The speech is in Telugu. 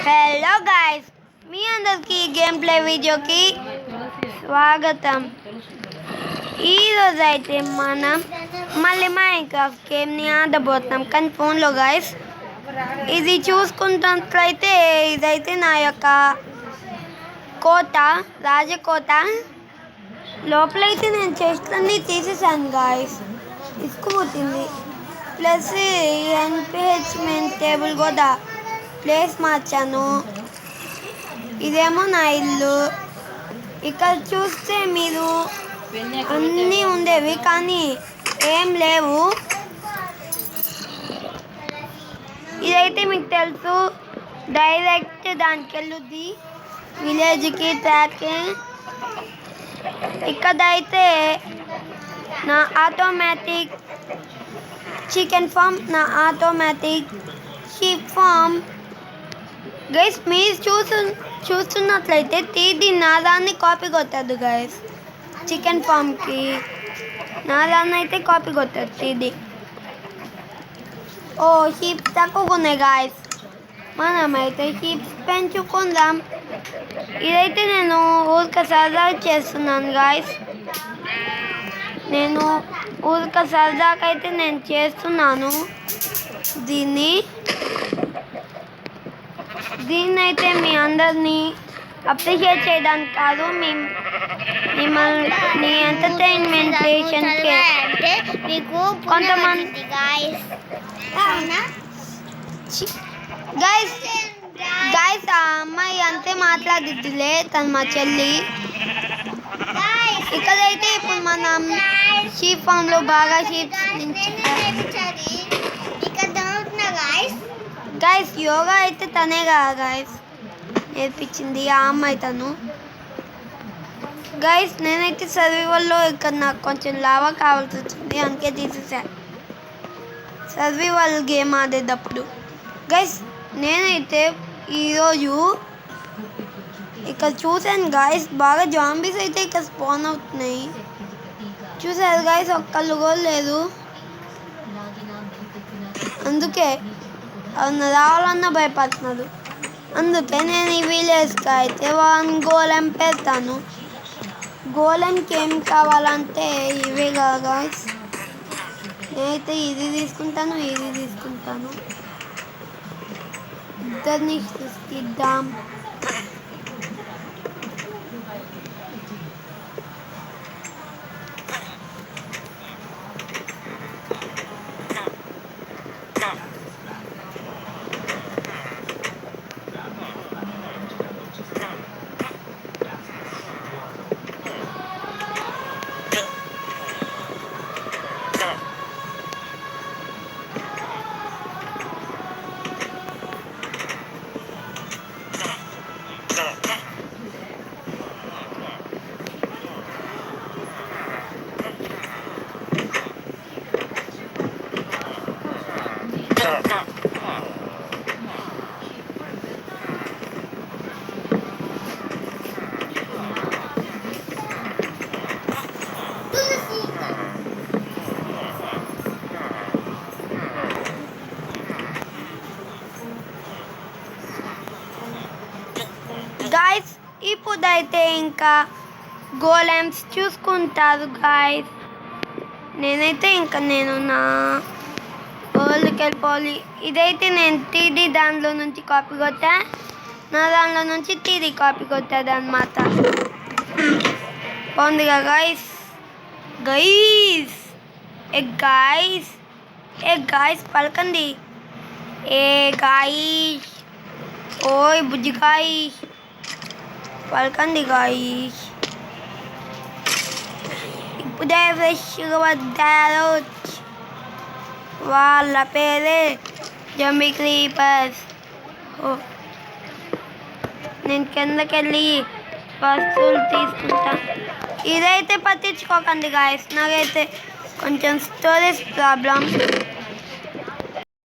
హలో గైస్, మీ అందరికి గేమ్ ప్లే వీడియోకి స్వాగతం. ఈరోజు అయితే మనం మళ్ళీ మైన్క్రాఫ్ట్ గేమ్ని ఆడబోతున్నాం, కానీ ఫోన్లో గైస్. ఇది చూసుకుంటున్నట్లయితే ఇదైతే నా యొక్క కోట, రాజకోట. లోపలైతే నేను చెట్లన్నీ తీసేసాను గాయస్, ఇసుకుపోతుంది. ప్లస్ ఎన్పిహెచ్ మెయిన్ టేబుల్ కూడా ప్లేస్ మార్చాను. ఇదేమో నా ఇల్లు. ఇక్కడ చూస్తే మీరు అన్నీ ఉండేవి కానీ ఏం లేవు. ఇదైతే మీకు తెలుసు, డైరెక్ట్ దానికి వెళ్ళుద్ది విలేజ్కి ట్రాక్. ఇక్కడైతే నా ఆటోమేటిక్ చికెన్ ఫామ్, నా ఆటోమేటిక్ షీప్ ఫామ్. గైస్ మీరు చూస్తున్నట్లయితే తీది నాదాన్ని కాపీ కొట్టద్దు గైస్. చికెన్ ఫామ్కి నాదాన్ని అయితే కాపీ కొట్టద్దు తీది. ఓ షీప్స్ తక్కువ ఉన్నాయి గాయస్, మనమైతే షీప్స్ పెంచుకుందాం. ఇదైతే నేను ఊరిక సరదా చేస్తున్నాను గాయస్. నేను ఊరిక సరదాకైతే నేను చేస్తున్నాను దీన్నైతే మీ అందరినీ అప్రిషియేట్ చేయడానికి కాదు, మిమ్మల్ని ఎంటర్టైన్మెంట్ చేసే మీకు కొంతమంది గైస్ ఆ అమ్మాయి అంతే మాట్లాడుద్దిలే, తను మా చెల్లి. ఇక్కడైతే ఇప్పుడు మనం షీప్ ఫామ్లో బాగా షీప్స్ గైస్ యోగా అయితే తనే కదా గైస్ నేర్పించింది, ఆ అమ్మాయి తను. గైస్ నేనైతే సర్వైవల్లో ఇక్కడ నాకు కొంచెం లావా కావాల్సి వచ్చింది, అందుకే తీసేసా సర్వైవల్ గేమ్ ఆడేటప్పుడు. గైస్ నేనైతే ఈరోజు ఇక్కడ చూసాను గైస్, బాగా జాంబీస్ అయితే ఇక్కడ స్పాన్ అవుతున్నాయి. చూసారు గైస్, ఒక్కళ్ళు కూడా లేదు. అందుకే అవును రావాలన్నా భయపడుతున్నారు. అందుకే నేను ఈ విలేజ్కి అయితే 1 గోలెం పెడతాను. గోలెంకి ఏం కావాలంటే ఇవే కదా గాయస్. నేనైతే ఇది తీసుకుంటాను, ఇద్దరిని సృష్టిద్దాం. గాయస్ ఇప్పుడైతే ఇంకా గోలెమ్స్ చూసుకుంటారు గాయస్. నేనైతే నేను నా వరల్డ్కి వెళ్ళిపోవాలి. ఇదైతే నేను టీడీ దానిలో నుంచి కాపీ కొట్టా, నా దానిలో నుంచి టీడీ కాపీ కొట్టాది అన్నమాట. బాగుందిగా గాయస్. గాయస్ పలకండి. ఏ గాయస్, ఓయ్ బుజ్జి గాయస్ పలకండి గాయస్. ఇప్పుడే ఫ్రెష్గా వద్దారు, వాళ్ళ పేరే జంబీ క్రీపర్స్. నేను కిందకెళ్ళి వస్తువులు తీసుకుంటాను. ఇదైతే పట్టించుకోకండి గాయస్, నాకైతే కొంచెం స్టోరేజ్ ప్రాబ్లం.